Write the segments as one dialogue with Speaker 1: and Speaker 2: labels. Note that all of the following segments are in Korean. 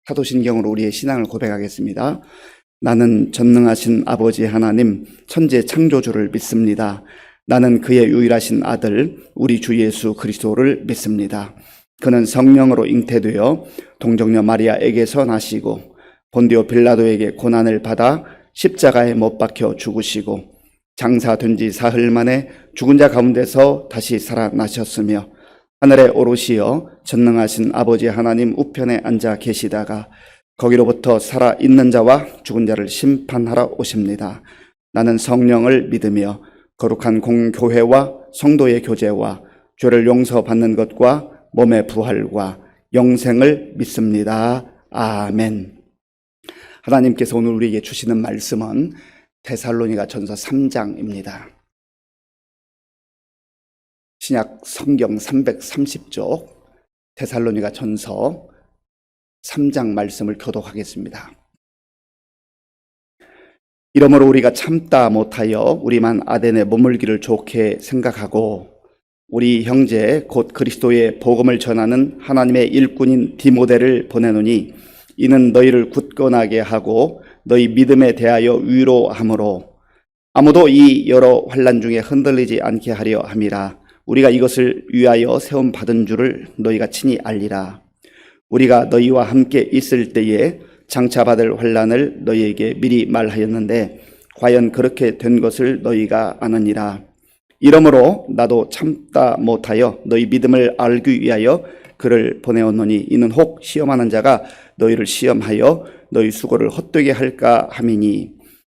Speaker 1: 사도신경으로 우리의 신앙을 고백하겠습니다. 나는 전능하신 아버지 하나님 천지 창조주를 믿습니다. 나는 그의 유일하신 아들 우리 주 예수 그리스도를 믿습니다. 그는 성령으로 잉태되어 동정녀 마리아에게서 나시고 본디오 빌라도에게 고난을 받아 십자가에 못 박혀 죽으시고 장사된 지 사흘 만에 죽은 자 가운데서 다시 살아나셨으며 하늘에 오르시어 전능하신 아버지 하나님 우편에 앉아 계시다가 거기로부터 살아있는 자와 죽은 자를 심판하러 오십니다. 나는 성령을 믿으며 거룩한 공교회와 성도의 교제와 죄를 용서받는 것과 몸의 부활과 영생을 믿습니다. 아멘. 하나님께서 오늘 우리에게 주시는 말씀은 데살로니가 전서 3장입니다. 신약 성경 330쪽 데살로니가 전서 3장 말씀을 교독하겠습니다. 이러므로 우리가 참다 못하여 우리만 아덴에 머물기를 좋게 생각하고 우리 형제 곧 그리스도의 복음을 전하는 하나님의 일꾼인 디모데를 보내노니 이는 너희를 굳건하게 하고 너희 믿음에 대하여 위로함으로 아무도 이 여러 환난 중에 흔들리지 않게 하려 함이라. 우리가 이것을 위하여 세움 받은 줄을 너희가 친히 알리라. 우리가 너희와 함께 있을 때에 장차 받을 환난을 너희에게 미리 말하였는데 과연 그렇게 된 것을 너희가 아느니라. 이러므로 나도 참다 못하여 너희 믿음을 알기 위하여 그를 보내었노니 이는 혹 시험하는 자가 너희를 시험하여 너희 수고를 헛되게 할까 함이니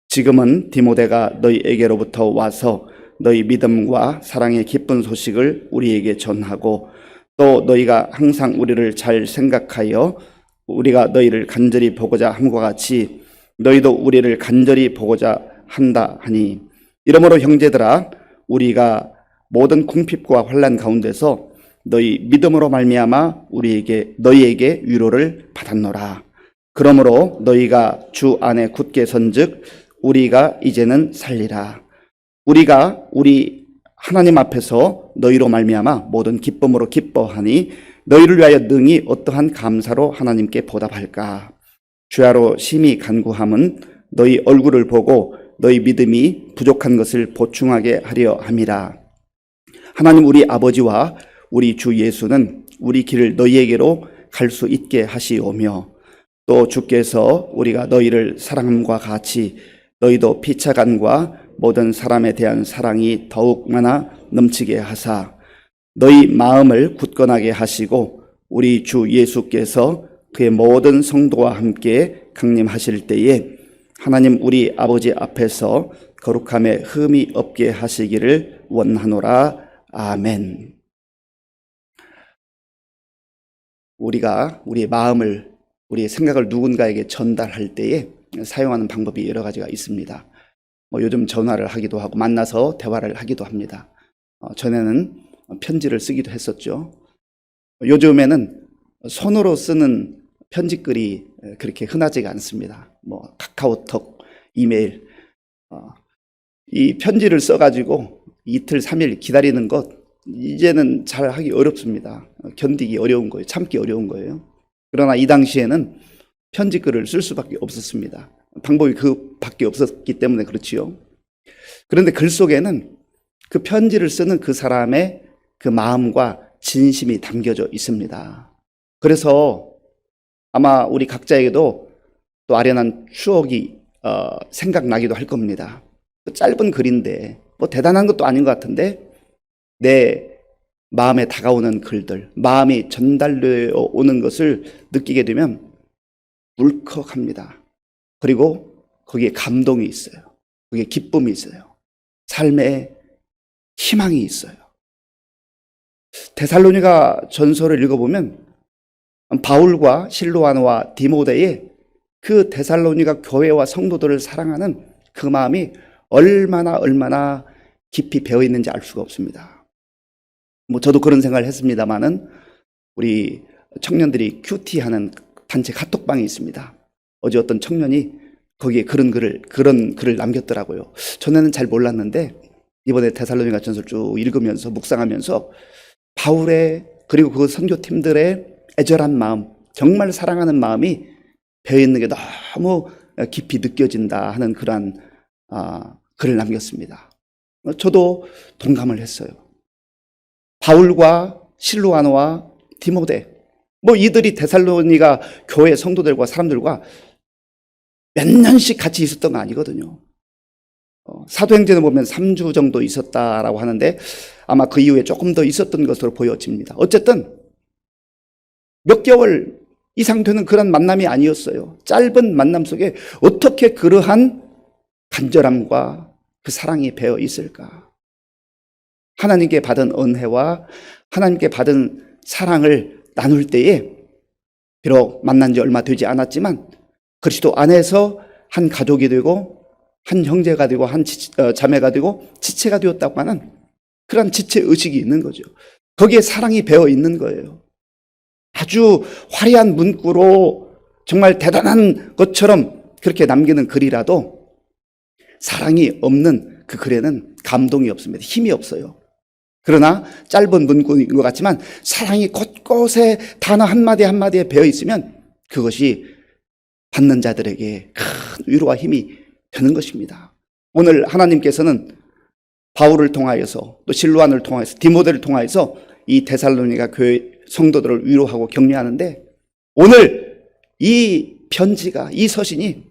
Speaker 1: 지금은 디모데가 너희에게로부터 와서 너희 믿음과 사랑의 기쁜 소식을 우리에게 전하고 또 너희가 항상 우리를 잘 생각하여 우리가 너희를 간절히 보고자 함과 같이 너희도 우리를 간절히 보고자 한다 하니 이러므로 형제들아 우리가 모든 궁핍과 환난 가운데서 너희 믿음으로 말미암아 너희에게 위로를 받았노라. 그러므로 너희가 주 안에 굳게 선즉 우리가 이제는 살리라. 우리가 우리 하나님 앞에서 너희로 말미암아 모든 기쁨으로 기뻐하니 너희를 위하여 능히 어떠한 감사로 하나님께 보답할까. 주야로 심히 간구함은 너희 얼굴을 보고 너희 믿음이 부족한 것을 보충하게 하려 함이라. 하나님 우리 아버지와 우리 주 예수는 우리 길을 너희에게로 갈 수 있게 하시오며 또 주께서 우리가 너희를 사랑함과 같이 너희도 피차간과 모든 사람에 대한 사랑이 더욱 많아 넘치게 하사 너희 마음을 굳건하게 하시고 우리 주 예수께서 그의 모든 성도와 함께 강림하실 때에 하나님 우리 아버지 앞에서 거룩함에 흠이 없게 하시기를 원하노라. 아멘. 우리가 우리의 마음을 우리의 생각을 누군가에게 전달할 때에 사용하는 방법이 여러 가지가 있습니다. 요즘 전화를 하기도 하고 만나서 대화를 하기도 합니다. 전에는 편지를 쓰기도 했었죠. 요즘에는 손으로 쓰는 편지글이 그렇게 흔하지가 않습니다. 카카오톡, 이메일. 이 편지를 써가지고 이틀, 3일 기다리는 것 이제는 잘 하기 어렵습니다. 견디기 어려운 거예요. 참기 어려운 거예요. 그러나 이 당시에는 편지글을 쓸 수밖에 없었습니다. 방법이 그밖에 없었기 때문에 그렇지요. 그런데 글 속에는 그 편지를 쓰는 그 사람의 그 마음과 진심이 담겨져 있습니다. 그래서 아마 우리 각자에게도 또 아련한 추억이 생각나기도 할 겁니다. 짧은 글인데 대단한 것도 아닌 것 같은데 내 마음에 다가오는 글들, 마음이 전달되어 오는 것을 느끼게 되면 울컥합니다. 그리고 거기에 감동이 있어요. 거기에 기쁨이 있어요. 삶에 희망이 있어요. 데살로니가 전서를 읽어보면 바울과 실로아노와 디모데의 그 데살로니가 교회와 성도들을 사랑하는 그 마음이 얼마나 깊이 배어 있는지 알 수가 없습니다. 저도 그런 생각을 했습니다만은 우리 청년들이 큐티하는 단체 카톡방이 있습니다. 어제 어떤 청년이 거기에 그런 글을 남겼더라고요. 전에는 잘 몰랐는데 이번에 데살로니가 전서를 쭉 읽으면서 묵상하면서 바울의 그리고 그 선교팀들의 애절한 마음, 정말 사랑하는 마음이 배어 있는 게 너무 깊이 느껴진다 하는 그러한 글을 남겼습니다. 저도 동감을 했어요. 바울과 실루아노와 디모데, 이들이 데살로니가 교회 성도들과 사람들과 몇 년씩 같이 있었던 거 아니거든요. 사도행전에 보면 3주 정도 있었다라고 하는데 아마 그 이후에 조금 더 있었던 것으로 보여집니다. 어쨌든 몇 개월 이상 되는 그런 만남이 아니었어요. 짧은 만남 속에 어떻게 그러한 간절함과 그 사랑이 배어 있을까? 하나님께 받은 은혜와 하나님께 받은 사랑을 나눌 때에 비록 만난 지 얼마 되지 않았지만 그리스도 안에서 한 가족이 되고 한 형제가 되고 한 자매가 되고 지체가 되었다고 하는 그런 지체의식이 있는 거죠. 거기에 사랑이 배어 있는 거예요. 아주 화려한 문구로 정말 대단한 것처럼 그렇게 남기는 글이라도 사랑이 없는 그 글에는 감동이 없습니다. 힘이 없어요. 그러나 짧은 문구인 것 같지만 사랑이 곳곳에 단어 한마디 한마디에 배어 있으면 그것이 받는 자들에게 큰 위로와 힘이 되는 것입니다. 오늘 하나님께서는 바울을 통하여서 또 실루안을 통하여서 디모데를 통하여서 이 데살로니가 교회 성도들을 위로하고 격려하는데 오늘 이 편지가 이 서신이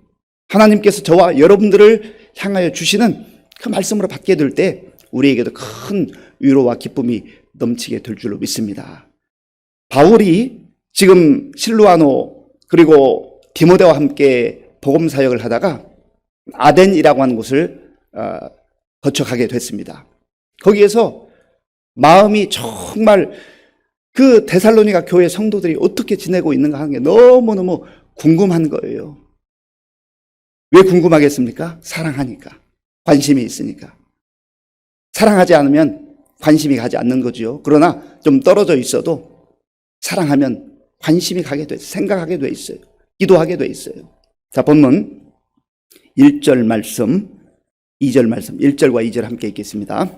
Speaker 1: 하나님께서 저와 여러분들을 향하여 주시는 그 말씀으로 받게 될 때 우리에게도 큰 위로와 기쁨이 넘치게 될 줄로 믿습니다. 바울이 지금 실루아노 그리고 디모데와 함께 복음 사역을 하다가 아덴이라고 하는 곳을 거쳐가게 됐습니다. 거기에서 마음이 정말 그 데살로니가 교회 성도들이 어떻게 지내고 있는가 하는 게 너무너무 궁금한 거예요. 왜 궁금하겠습니까? 사랑하니까. 관심이 있으니까. 사랑하지 않으면 관심이 가지 않는 거죠. 그러나 좀 떨어져 있어도 사랑하면 관심이 가게 돼 있어요. 생각하게 돼 있어요. 기도하게 돼 있어요. 자, 본문 1절 말씀, 2절 말씀, 1절과 2절 함께 읽겠습니다.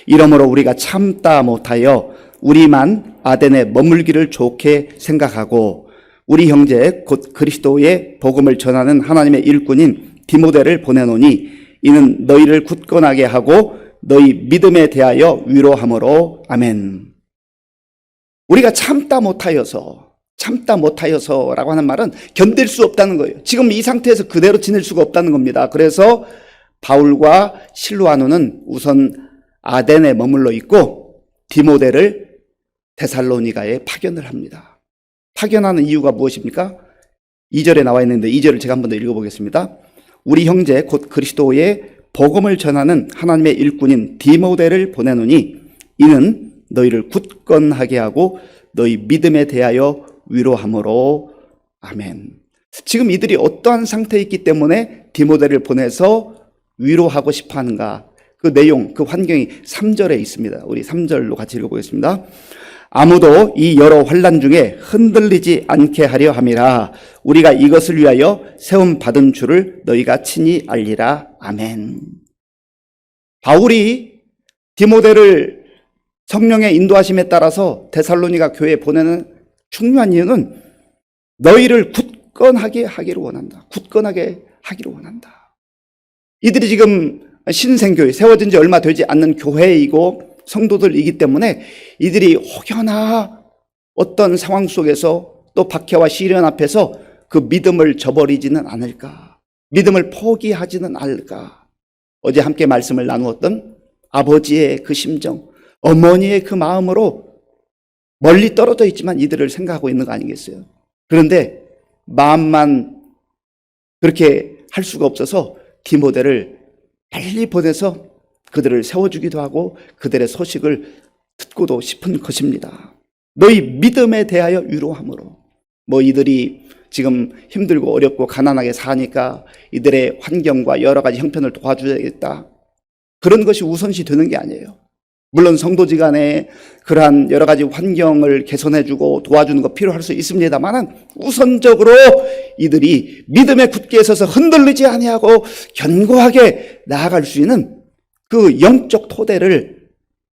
Speaker 1: 이러므로 우리가 참다 못하여 우리만 아덴에 머물기를 좋게 생각하고 우리 형제 곧 그리스도의 복음을 전하는 하나님의 일꾼인 디모데를 보내노니 이는 너희를 굳건하게 하고 너희 믿음에 대하여 위로함으로 아멘. 우리가 참다 못하여서라고 하는 말은 견딜 수 없다는 거예요. 지금 이 상태에서 그대로 지낼 수가 없다는 겁니다. 그래서 바울과 실루아노는 우선 아덴에 머물러 있고 디모데를 데살로니가에 파견을 합니다. 파견하는 이유가 무엇입니까? 2절에 나와 있는데 2절을 제가 한번 더 읽어보겠습니다. 우리 형제 곧 그리스도의 복음을 전하는 하나님의 일꾼인 디모데를 보내노니 이는 너희를 굳건하게 하고 너희 믿음에 대하여 위로함으로 아멘. 지금 이들이 어떠한 상태에 있기 때문에 디모데를 보내서 위로하고 싶어 하는가? 그 내용, 그 환경이 3절에 있습니다. 우리 3절로 같이 읽어보겠습니다. 아무도 이 여러 환난 중에 흔들리지 않게 하려 함이라. 우리가 이것을 위하여 세움 받은 줄을 너희가 친히 알리라. 아멘. 바울이 디모데를 성령의 인도하심에 따라서 데살로니가 교회에 보내는 중요한 이유는 너희를 굳건하게 하기를 원한다. 굳건하게 하기를 원한다. 이들이 지금 신생교회, 세워진 지 얼마 되지 않는 교회이고 성도들이기 때문에 이들이 혹여나 어떤 상황 속에서 또 박해와 시련 앞에서 그 믿음을 저버리지는 않을까? 믿음을 포기하지는 않을까? 어제 함께 말씀을 나누었던 아버지의 그 심정, 어머니의 그 마음으로 멀리 떨어져 있지만 이들을 생각하고 있는 거 아니겠어요? 그런데 마음만 그렇게 할 수가 없어서 디모데를 빨리 보내서 그들을 세워주기도 하고 그들의 소식을 듣고도 싶은 것입니다. 너희 믿음에 대하여 위로함으로. 이들이 지금 힘들고 어렵고 가난하게 사니까 이들의 환경과 여러 가지 형편을 도와줘야겠다. 그런 것이 우선시 되는 게 아니에요. 물론 성도지간에 그러한 여러 가지 환경을 개선해주고 도와주는 거 필요할 수 있습니다만 우선적으로 이들이 믿음에 굳게 서서 흔들리지 아니하고 견고하게 나아갈 수 있는 그 영적 토대를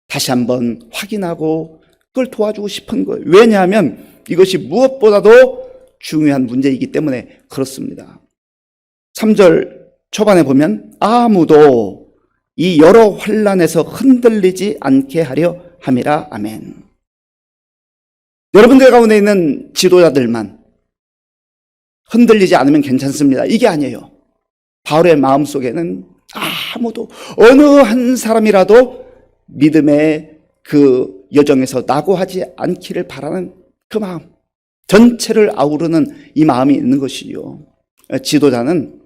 Speaker 1: 다시 한번 확인하고 그걸 도와주고 싶은 거예요. 왜냐하면 이것이 무엇보다도 중요한 문제이기 때문에 그렇습니다. 3절 초반에 보면 아무도 이 여러 환난에서 흔들리지 않게 하려 함이라. 아멘. 여러분들 가운데 있는 지도자들만 흔들리지 않으면 괜찮습니다. 이게 아니에요. 바울의 마음속에는 아무도, 어느 한 사람이라도 믿음의 그 여정에서 낙오하지 않기를 바라는 그 마음, 전체를 아우르는 이 마음이 있는 것이요. 지도자는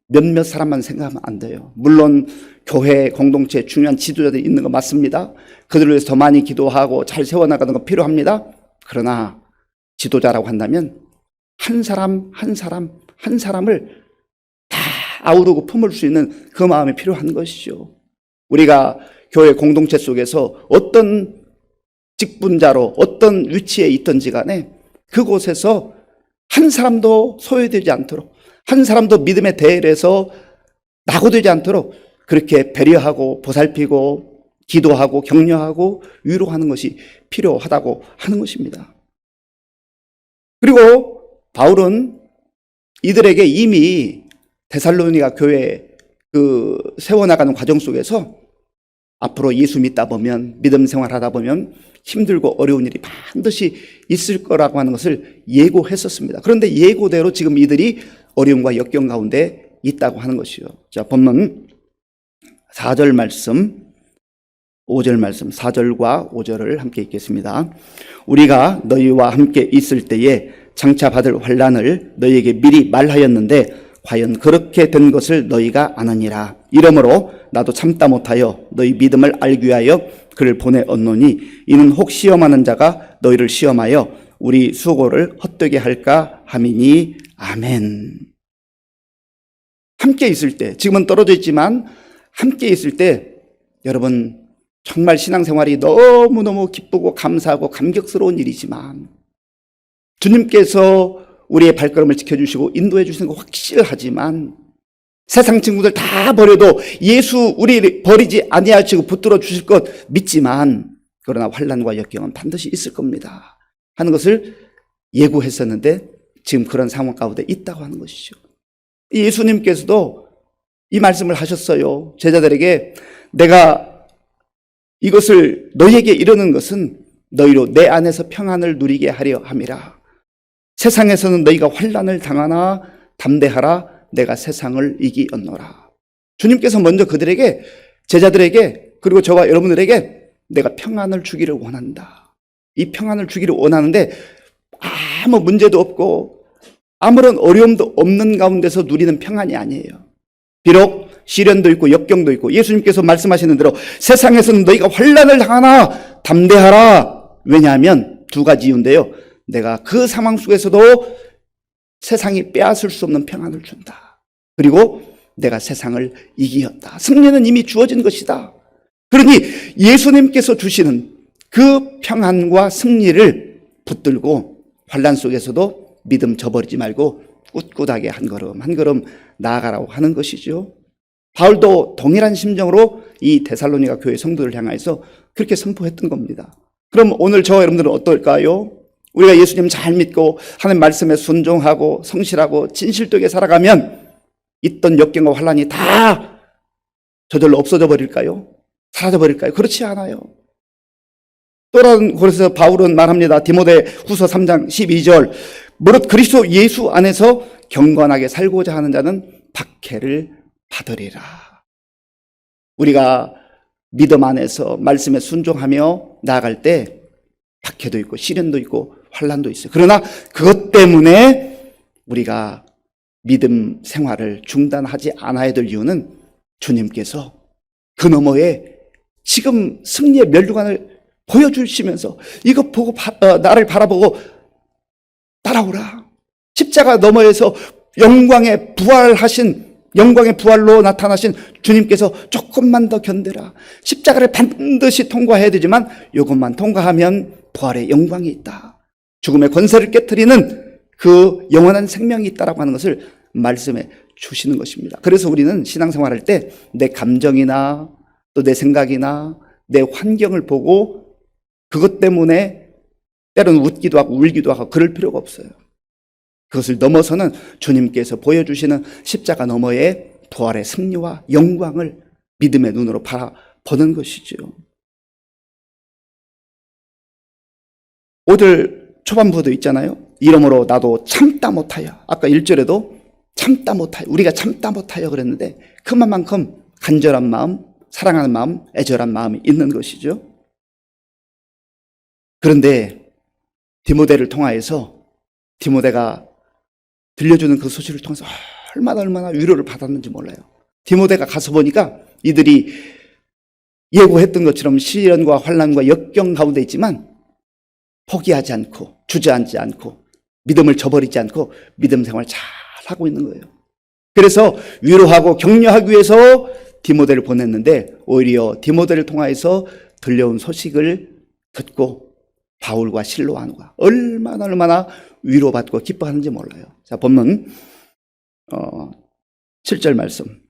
Speaker 1: 몇몇 사람만 생각하면 안 돼요. 물론 교회 공동체에 중요한 지도자들이 있는 거 맞습니다. 그들을 위해서 더 많이 기도하고 잘 세워나가는 거 필요합니다. 그러나 지도자라고 한다면 한 사람을 다 아우르고 품을 수 있는 그 마음이 필요한 것이죠. 우리가 교회 공동체 속에서 어떤 직분자로 어떤 위치에 있든지 간에 그곳에서 한 사람도 소외되지 않도록, 한 사람도 믿음의 대열에서 낙오되지 않도록 그렇게 배려하고 보살피고 기도하고 격려하고 위로하는 것이 필요하다고 하는 것입니다. 그리고 바울은 이들에게 이미 데살로니가 교회에 세워나가는 과정 속에서 앞으로 예수 믿다 보면, 믿음 생활하다 보면 힘들고 어려운 일이 반드시 있을 거라고 하는 것을 예고했었습니다. 그런데 예고대로 지금 이들이 어려움과 역경 가운데 있다고 하는 것이요. 자, 본문 4절 말씀, 5절 말씀, 4절과 5절을 함께 읽겠습니다. 우리가 너희와 함께 있을 때에 장차 받을 환난을 너희에게 미리 말하였는데 과연 그렇게 된 것을 너희가 아느니라. 이러므로 나도 참다 못하여 너희 믿음을 알기 위하여 그를 보내었노니 이는 혹 시험하는 자가 너희를 시험하여 우리 수고를 헛되게 할까 함이니. 아멘. 함께 있을 때, 지금은 떨어져 있지만 함께 있을 때 여러분 정말 신앙생활이 너무너무 기쁘고 감사하고 감격스러운 일이지만 주님께서 우리의 발걸음을 지켜주시고 인도해 주시는 거 확실하지만 세상 친구들 다 버려도 예수 우리 버리지 아니하시고 붙들어 주실 것 믿지만 그러나 환난과 역경은 반드시 있을 겁니다 하는 것을 예고했었는데 지금 그런 상황 가운데 있다고 하는 것이죠. 예수님께서도 이 말씀을 하셨어요. 제자들에게 내가 이것을 너희에게 이르는 것은 너희로 내 안에서 평안을 누리게 하려 함이라. 세상에서는 너희가 환난을 당하나 담대하라. 내가 세상을 이기었노라. 주님께서 먼저 그들에게, 제자들에게, 그리고 저와 여러분들에게 내가 평안을 주기를 원한다. 이 평안을 주기를 원하는데 아무 문제도 없고 아무런 어려움도 없는 가운데서 누리는 평안이 아니에요. 비록 시련도 있고 역경도 있고 예수님께서 말씀하시는 대로 세상에서는 너희가 환난을 당하나 담대하라. 왜냐하면 두 가지 이유인데요. 내가 그 상황 속에서도 세상이 빼앗을 수 없는 평안을 준다. 그리고 내가 세상을 이기었다. 승리는 이미 주어진 것이다. 그러니 예수님께서 주시는 그 평안과 승리를 붙들고 환난 속에서도 믿음 저버리지 말고 꿋꿋하게 한 걸음 한 걸음 나아가라고 하는 것이죠. 바울도 동일한 심정으로 이 데살로니가 교회 성도를 향해서 그렇게 선포했던 겁니다. 그럼 오늘 저와 여러분들은 어떨까요? 우리가 예수님 잘 믿고 하나님 말씀에 순종하고 성실하고 진실되게 살아가면 있던 역경과 환난이 다 저절로 없어져 버릴까요? 사라져 버릴까요? 그렇지 않아요. 또 다른 곳에서 바울은 말합니다. 디모데 후서 3장 12절 무릇 그리스도 예수 안에서 경건하게 살고자 하는 자는 박해를 받으리라. 우리가 믿음 안에서 말씀에 순종하며 나아갈 때 박해도 있고 시련도 있고 환난도 있어요. 그러나 그것 때문에 우리가 믿음 생활을 중단하지 않아야 될 이유는 주님께서 그 너머에 지금 승리의 면류관을 보여주시면서 이것 보고 나를 바라보고 따라오라. 십자가 너머에서 영광의 부활로 나타나신 주님께서 조금만 더 견뎌라. 십자가를 반드시 통과해야 되지만 이것만 통과하면 부활의 영광이 있다. 죽음의 권세를 깨트리는 그 영원한 생명이 있다라고 하는 것을 말씀해 주시는 것입니다. 그래서 우리는 신앙생활할 때 내 감정이나 또 내 생각이나 내 환경을 보고 그것 때문에 때로는 웃기도 하고 울기도 하고 그럴 필요가 없어요. 그것을 넘어서는 주님께서 보여주시는 십자가 너머의 부활의 승리와 영광을 믿음의 눈으로 바라보는 것이죠. 5절 초반부도 있잖아요. 이러므로 나도 참다 못하여, 아까 1절에도 참다 못하여, 우리가 참다 못하여 그랬는데 그만큼 간절한 마음, 사랑하는 마음, 애절한 마음이 있는 것이죠. 그런데 디모데를 통하여서 디모데가 들려주는 그 소식을 통해서 얼마나 위로를 받았는지 몰라요. 디모데가 가서 보니까 이들이 예고했던 것처럼 시련과 환난과 역경 가운데 있지만 포기하지 않고 주저앉지 않고 믿음을 저버리지 않고 믿음 생활 잘 하고 있는 거예요. 그래서 위로하고 격려하기 위해서 디모데를 보냈는데 오히려 디모데를 통하여서 들려온 소식을 듣고 바울과 실로아노가 얼마나 위로받고 기뻐하는지 몰라요. 자, 본문 7절 말씀,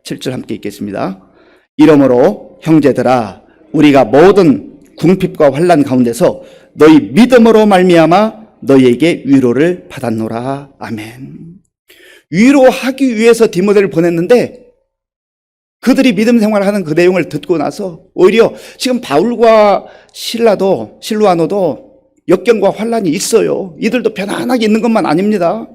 Speaker 1: 7절 함께 읽겠습니다. 이러므로 형제들아, 우리가 모든 궁핍과 환난 가운데서 너희 믿음으로 말미암아 너희에게 위로를 받았노라. 아멘. 위로하기 위해서 디모데를 보냈는데 그들이 믿음 생활하는 그 내용을 듣고 나서 오히려 지금 바울과 실로아노도 역경과 환난이 있어요. 이들도 편안하게 있는 것만 아닙니다.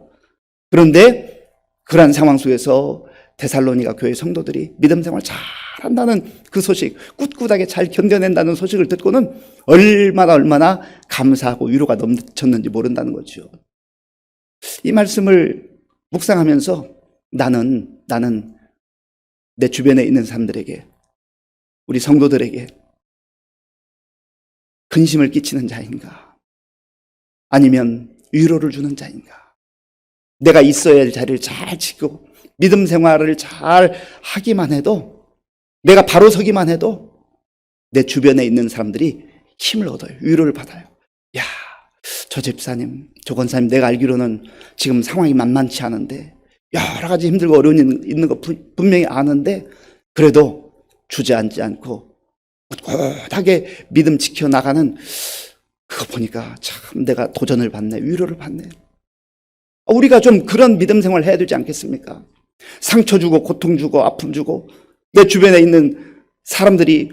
Speaker 1: 그런데 그러한 상황 속에서 데살로니가 교회 성도들이 믿음 생활 잘한다는 그 소식, 꿋꿋하게 잘 견뎌낸다는 소식을 듣고는 얼마나 감사하고 위로가 넘쳤는지 모른다는 거죠. 이 말씀을 묵상하면서 나는 내 주변에 있는 사람들에게, 우리 성도들에게 근심을 끼치는 자인가? 아니면 위로를 주는 자인가? 내가 있어야 할 자리를 잘 지키고 믿음 생활을 잘 하기만 해도, 내가 바로 서기만 해도 내 주변에 있는 사람들이 힘을 얻어요. 위로를 받아요. 야, 저 집사님, 저 권사님, 내가 알기로는 지금 상황이 만만치 않은데 여러 가지 힘들고 어려움이 있는 거 분명히 아는데 그래도 주저앉지 않고 꿋꿋하게 믿음 지켜나가는 그거 보니까 참 내가 도전을 받네, 위로를 받네. 우리가 좀 그런 믿음 생활을 해야 되지 않겠습니까? 상처 주고 고통 주고 아픔 주고 내 주변에 있는 사람들이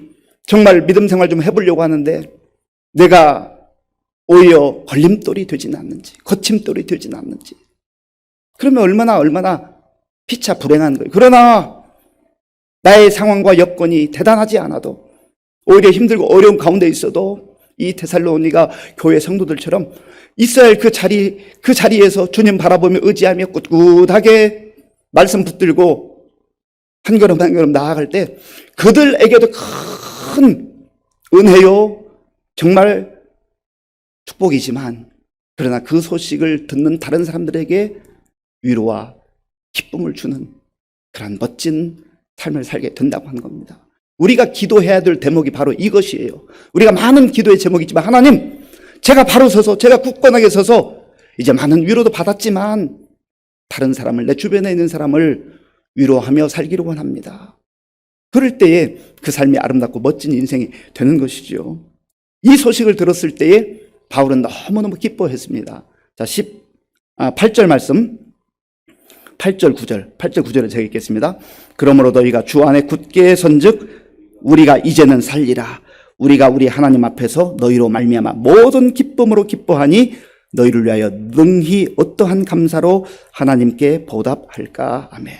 Speaker 1: 정말 믿음 생활 좀 해보려고 하는데 내가 오히려 걸림돌이 되지는 않는지, 거침돌이 되지는 않는지, 그러면 얼마나 피차 불행한 거예요. 그러나 나의 상황과 여건이 대단하지 않아도 오히려 힘들고 어려운 가운데 있어도 이 데살로니가 교회 성도들처럼 있어야 할 그 자리에서 주님 바라보며 의지하며 꿋꿋하게 말씀 붙들고 한 걸음 한 걸음 나아갈 때 그들에게도 큰 은혜요, 정말 축복이지만 그러나 그 소식을 듣는 다른 사람들에게 위로와 기쁨을 주는 그런 멋진 삶을 살게 된다고 하는 겁니다. 우리가 기도해야 될 대목이 바로 이것이에요. 우리가 많은 기도의 제목이 있지만 하나님, 제가 바로 서서, 제가 굳건하게 서서 이제 많은 위로도 받았지만 다른 사람을, 내 주변에 있는 사람을 위로하며 살기를 원합니다. 그럴 때에 그 삶이 아름답고 멋진 인생이 되는 것이죠. 이 소식을 들었을 때에 바울은 너무너무 기뻐했습니다. 자, 8절 말씀, 8절 9절을 제가 읽겠습니다. 그러므로 너희가 주 안에 굳게 선즉 우리가 이제는 살리라. 우리가 우리 하나님 앞에서 너희로 말미암아 모든 기쁨으로 기뻐하니 너희를 위하여 능히 어떠한 감사로 하나님께 보답할까. 아멘.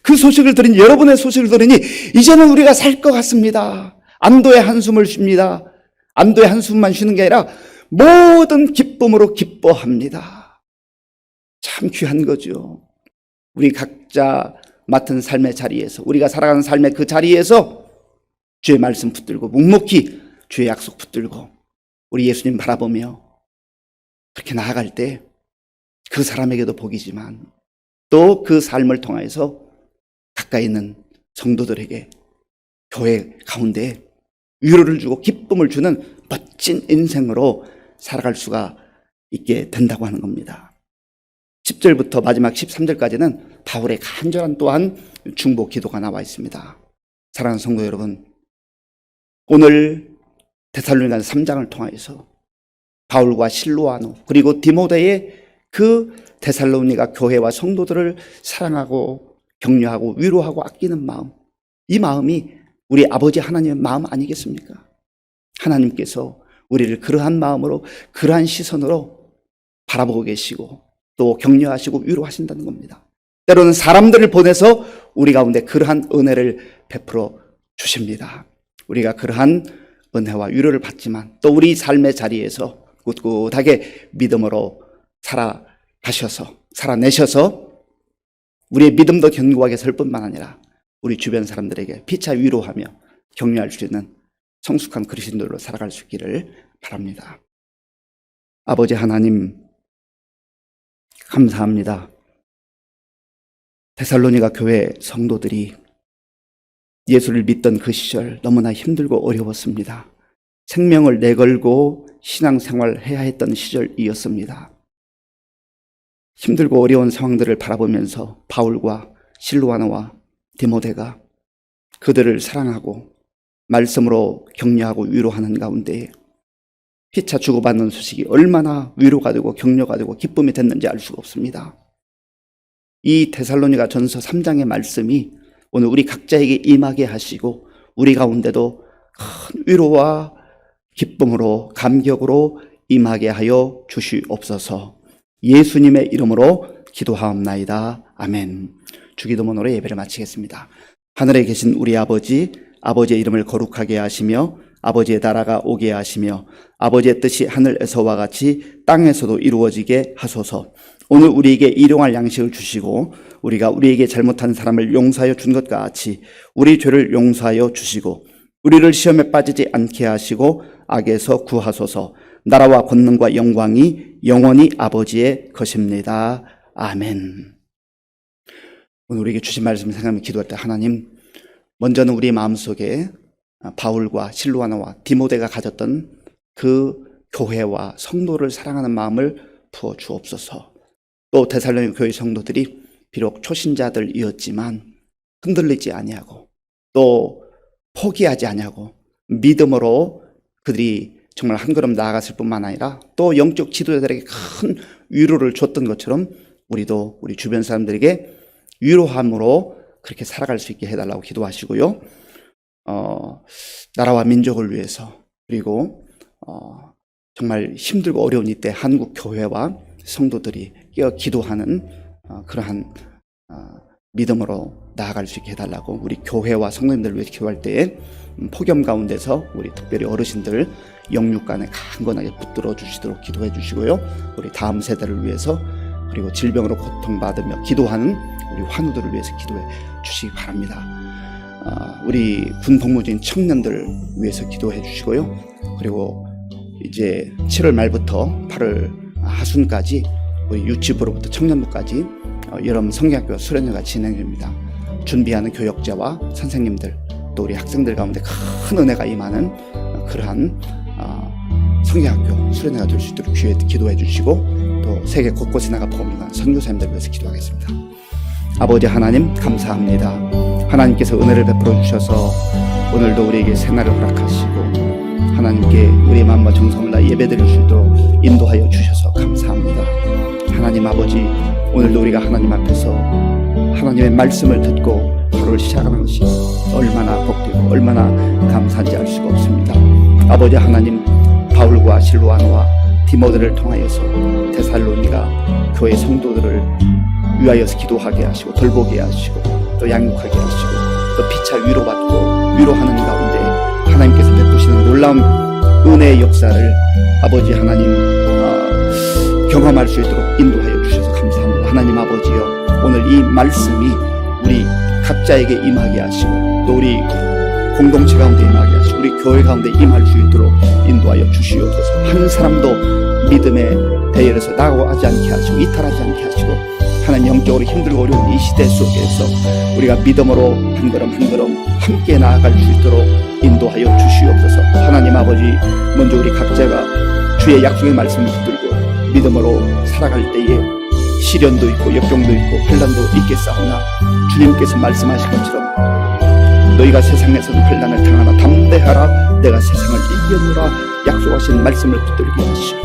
Speaker 1: 그 소식을 들으니, 여러분의 소식을 들으니 이제는 우리가 살 것 같습니다. 안도의 한숨을 쉽니다. 안도의 한숨만 쉬는 게 아니라 모든 기쁨으로 기뻐합니다. 참 귀한 거죠. 우리 각자 맡은 삶의 자리에서, 우리가 살아가는 삶의 그 자리에서 주의 말씀 붙들고 묵묵히 주의 약속 붙들고 우리 예수님 바라보며 그렇게 나아갈 때 그 사람에게도 복이지만 또 그 삶을 통해서 가까이 있는 성도들에게 교회 가운데 위로를 주고 기쁨을 주는 멋진 인생으로 살아갈 수가 있게 된다고 하는 겁니다. 10절부터 마지막 13절까지는 바울의 간절한 또한 중보 기도가 나와 있습니다. 사랑하는 성도 여러분, 오늘 데살로니가서 3장을 통하여서 바울과 실로아노 그리고 디모데의 그 데살로니가 교회와 성도들을 사랑하고 격려하고 위로하고 아끼는 마음, 이 마음이 우리 아버지 하나님의 마음 아니겠습니까? 하나님께서 우리를 그러한 마음으로 그러한 시선으로 바라보고 계시고 또 격려하시고 위로하신다는 겁니다. 때로는 사람들을 보내서 우리 가운데 그러한 은혜를 베풀어 주십니다. 우리가 그러한 은혜와 위로를 받지만 또 우리 삶의 자리에서 꿋꿋하게 믿음으로 살아내셔서 우리의 믿음도 견고하게 설 뿐만 아니라 우리 주변 사람들에게 피차 위로하며 격려할 수 있는 성숙한 그리스도인들로 살아갈 수 있기를 바랍니다. 아버지 하나님, 감사합니다. 데살로니가 교회 성도들이 예수를 믿던 그 시절 너무나 힘들고 어려웠습니다. 생명을 내걸고 신앙생활을 해야 했던 시절이었습니다. 힘들고 어려운 상황들을 바라보면서 바울과 실로아노와 디모데가 그들을 사랑하고 말씀으로 격려하고 위로하는 가운데 피차 주고받는 소식이 얼마나 위로가 되고 격려가 되고 기쁨이 됐는지 알 수가 없습니다. 이 데살로니가 전서 3장의 말씀이 오늘 우리 각자에게 임하게 하시고 우리 가운데도 큰 위로와 기쁨으로 감격으로 임하게 하여 주시옵소서. 예수님의 이름으로 기도하옵나이다. 아멘. 주기도문으로 예배를 마치겠습니다. 하늘에 계신 우리 아버지, 아버지의 이름을 거룩하게 하시며 아버지의 나라가 오게 하시며 아버지의 뜻이 하늘에서와 같이 땅에서도 이루어지게 하소서. 오늘 우리에게 일용할 양식을 주시고 우리가 우리에게 잘못한 사람을 용서하여 준 것과 같이 우리 죄를 용서하여 주시고 우리를 시험에 빠지지 않게 하시고 악에서 구하소서. 나라와 권능과 영광이 영원히 아버지의 것입니다. 아멘. 오늘 우리에게 주신 말씀을 생각하며 기도할 때 하나님, 먼저는 우리 마음속에 바울과 실로아노와 디모데가 가졌던 그 교회와 성도를 사랑하는 마음을 부어 주옵소서. 또 데살로니가 교회 성도들이 비록 초신자들이었지만 흔들리지 아니하고 또 포기하지 아니하고 믿음으로 그들이 정말 한 걸음 나아갔을 뿐만 아니라 또 영적 지도자들에게 큰 위로를 줬던 것처럼 우리도 우리 주변 사람들에게 위로함으로 그렇게 살아갈 수 있게 해달라고 기도하시고요. 나라와 민족을 위해서 그리고 정말 힘들고 어려운 이때 한국 교회와 성도들이 깨어 기도하는 그러한 믿음으로 나아갈 수 있게 해달라고 우리 교회와 성도님들을 위해 기도할 때에 폭염 가운데서 우리 특별히 어르신들 영육간에 강건하게 붙들어 주시도록 기도해 주시고요. 우리 다음 세대를 위해서 그리고 질병으로 고통받으며 기도하는 우리 환우들을 위해서 기도해 주시기 바랍니다. 우리 군 복무 중인 청년들을 위해서 기도해 주시고요. 그리고 이제 7월 말부터 8월 하순까지 우리 유치부로부터 청년부까지 여름 성경학교 수련회가 진행됩니다. 준비하는 교역자와 선생님들 또 우리 학생들 가운데 큰 은혜가 임하는 그러한 성경학교 수련회가 될 수 있도록 기도해 주시고 또 세계 곳곳에 나가 복음을 가는 선교사님들을 위해서 기도하겠습니다. 아버지 하나님 감사합니다. 하나님께서 은혜를 베풀어 주셔서 오늘도 우리에게 생활을 허락하시고 하나님께 우리의 마음과 정성을 다해 예배드릴 수 있도록 인도하여 주셔서 감사합니다. 하나님 아버지, 오늘도 우리가 하나님 앞에서 하나님의 말씀을 듣고 하루를 시작하는 것이 얼마나 복되고 얼마나 감사한지 알 수가 없습니다. 아버지 하나님, 바울과 실로아노와 디모데를 통하여서 데살로니가 교회 성도들을 위하여서 기도하게 하시고 돌보게 하시고 또 양육하게 하시고 또 피차 위로받고 위로하는 가운데 하나님께서 베푸시는 놀라운 은혜의 역사를 아버지 하나님 경험할 수 있도록 인도하여 주셔서 감사합니다. 하나님 아버지요, 오늘 이 말씀이 우리 각자에게 임하게 하시고 또 우리 공동체 가운데 임하게 하시고 우리 교회 가운데 임할 수 있도록 인도하여 주시옵소서. 한 사람도 믿음의 대열에서 나가지 않게 하시고 이탈하지 않게 하시고 하나님, 영적으로 힘들고 어려운 이 시대 속에서 우리가 믿음으로 한 걸음 한 걸음 함께 나아갈 수 있도록 인도하여 주시옵소서. 하나님 아버지, 먼저 우리 각자가 주의 약속의 말씀을 붙들고 믿음으로 살아갈 때에 시련도 있고 역경도 있고 환난도 있겠사오나 주님께서 말씀하신 것처럼 너희가 세상에서는 환난을 당하나 담대하라 내가 세상을 이겼노라 약속하신 말씀을 붙들게 하시고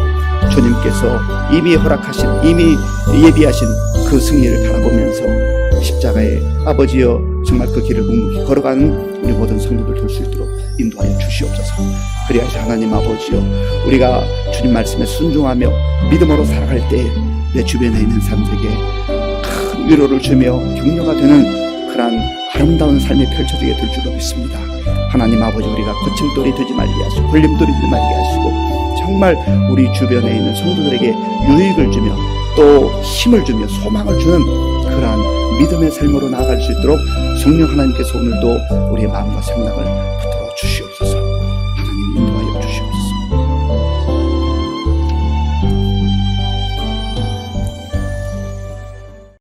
Speaker 1: 주님께서 이미 허락하신 이미 예비하신 그 승리를 바라보면서 십자가에 아버지여 정말 그 길을 묵묵히 걸어가는 우리 모든 성도들 될 수 있도록 인도하여 주시옵소서. 그리하여 하나님 아버지여 우리가 주님 말씀에 순종하며 믿음으로 살아갈 때 내 주변에 있는 사람들에게 큰 위로를 주며 격려가 되는 그러한 아름다운 삶이 펼쳐지게 될 줄로 믿습니다. 하나님 아버지 우리가 거침돌이 되지 말게 하시고 걸림돌이 되지 말게 하시고 정말 우리 주변에 있는 성도들에게 유익을 주며 또 힘을 주며 소망을 주는 그러한 믿음의 삶으로 나아갈 수 있도록 성령 하나님께서 오늘도 우리의 마음과 생각을 붙들어